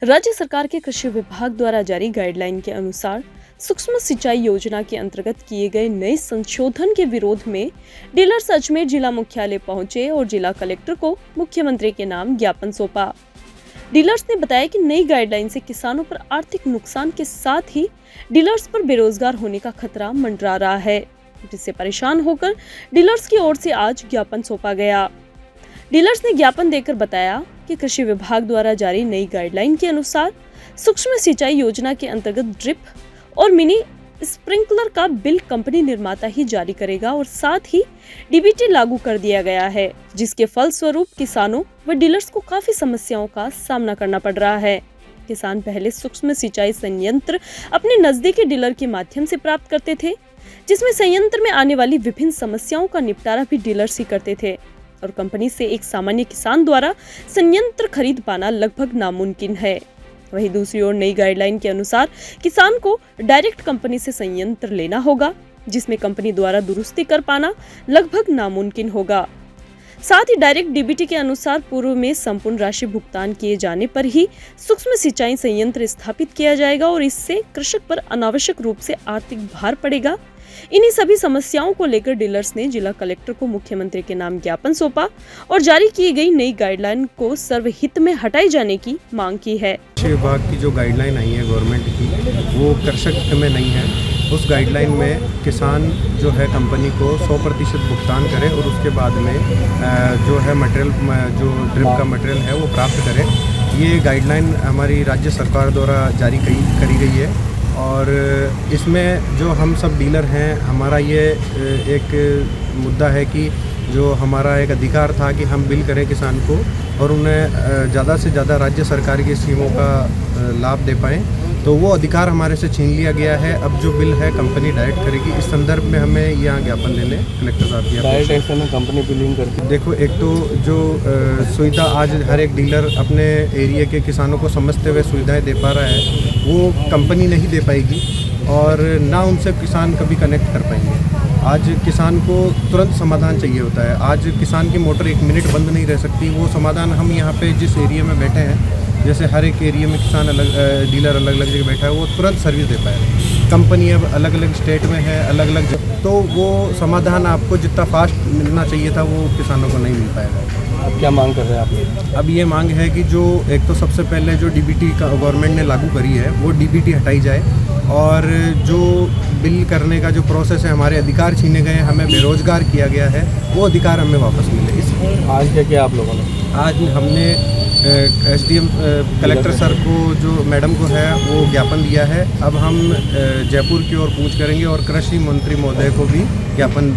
राज्य सरकार के कृषि विभाग द्वारा जारी गाइडलाइन के अनुसार सूक्ष्म सिंचाई योजना के अंतर्गत किए गए नए संशोधन के विरोध में डीलर्स अजमेर जिला मुख्यालय पहुंचे और जिला कलेक्टर को मुख्यमंत्री के नाम ज्ञापन सौंपा। डीलर्स ने बताया कि नई गाइडलाइन से किसानों पर आर्थिक नुकसान के साथ ही डीलर्स पर बेरोजगार होने का खतरा मंडरा रहा है, जिससे परेशान होकर डीलर्स की ओर से आज ज्ञापन सौंपा गया। डीलर्स ने ज्ञापन देकर बताया कि कृषि विभाग द्वारा जारी नई गाइडलाइन के अनुसार सूक्ष्म सिंचाई योजना के अंतर्गत ड्रिप और मिनी स्प्रिंकलर का बिल कंपनी निर्माता ही जारी करेगा और साथ ही डीबीटी लागू कर दिया गया है, जिसके फलस्वरूप किसानों व डीलर्स को काफी समस्याओं का सामना करना पड़ रहा है। किसान पहले सूक्ष्म सिंचाई संयंत्र अपने नजदीकी डीलर के माध्यम से प्राप्त करते थे, जिसमें संयंत्र में आने वाली विभिन्न समस्याओं का निपटारा भी डीलर्स ही करते थे और कंपनी से एक सामान्य किसान द्वारा संयंत्र खरीद पाना लगभग नामुमकिन है। वहीं दूसरी ओर नई गाइडलाइन के अनुसार किसान को डायरेक्ट कंपनी से संयंत्र लेना होगा, जिसमें कंपनी द्वारा दुरुस्ती कर पाना लगभग नामुमकिन होगा। साथ ही डायरेक्ट डीबीटी के अनुसार पूर्व में संपूर्ण राशि भुगतान किए जाने पर ही सूक्ष्म सिंचाई संयंत्र स्थापित किया जाएगा और इससे कृषक पर अनावश्यक रूप से आर्थिक भार पड़ेगा। इन्हीं सभी समस्याओं को लेकर डीलर्स ने जिला कलेक्टर को मुख्यमंत्री के नाम ज्ञापन सौंपा और जारी की गई नई गाइडलाइन को सर्वहित में हटाई जाने की मांग की है। कृषि विभाग की जो गाइडलाइन आई है गवर्नमेंट की, वो कृषक हित में नहीं है। उस गाइडलाइन में किसान जो है कंपनी को 100% भुगतान करे और उसके बाद में जो है मटेरियल, जो ड्रिप का मटेरियल है वो प्राप्त करे। ये गाइडलाइन हमारी राज्य सरकार द्वारा जारी करी गई है और इसमें जो हम सब डीलर हैं, हमारा ये एक मुद्दा है कि जो हमारा एक अधिकार था कि हम बिल करें किसान को और उन्हें ज़्यादा से ज़्यादा राज्य सरकार की स्कीमों का लाभ दे पाएँ, तो वो अधिकार हमारे से छीन लिया गया है। अब जो बिल है कंपनी डायरेक्ट करेगी। इस संदर्भ में हमें यहाँ ज्ञापन देने कलेक्टर साहब की डायरेक्ट ऐसे में कंपनी बिलिंग करती। देखो, एक तो जो सुविधा आज हर एक डीलर अपने एरिया के किसानों को समझते हुए सुविधाएं दे पा रहा है, वो कंपनी नहीं दे पाएगी और ना उनसे किसान कभी कनेक्ट कर पाएंगे। आज किसान को तुरंत समाधान चाहिए होता है। आज किसान की मोटर 1 मिनट बंद नहीं रह सकती। वो समाधान हम यहाँ पे जिस एरिया में बैठे हैं, जैसे हर एक एरिया में किसान डीलर अलग अलग जगह बैठा है, वो तुरंत सर्विस दे पाएगा। कंपनी अब अलग अलग स्टेट में है, अलग अलग तो वो समाधान आपको जितना फास्ट मिलना चाहिए था वो किसानों को नहीं मिल पाएगा। अब क्या मांग कर रहे हैं आप? अब ये मांग है कि जो एक तो सबसे पहले जो डीबीटी का गवर्नमेंट ने लागू करी है वो डीबीटी हटाई जाए और जो बिल करने का जो प्रोसेस है, हमारे अधिकार छीने गए, हमें बेरोजगार किया गया है, वो अधिकार हमें वापस मिले। इस आज क्या किया आप लोगों ने? आज हमने एसडीएम कलेक्टर सर को, जो मैडम को है, वो ज्ञापन दिया है। अब हम जयपुर की ओर कूच करेंगे और कृषि मंत्री महोदय को भी ज्ञापन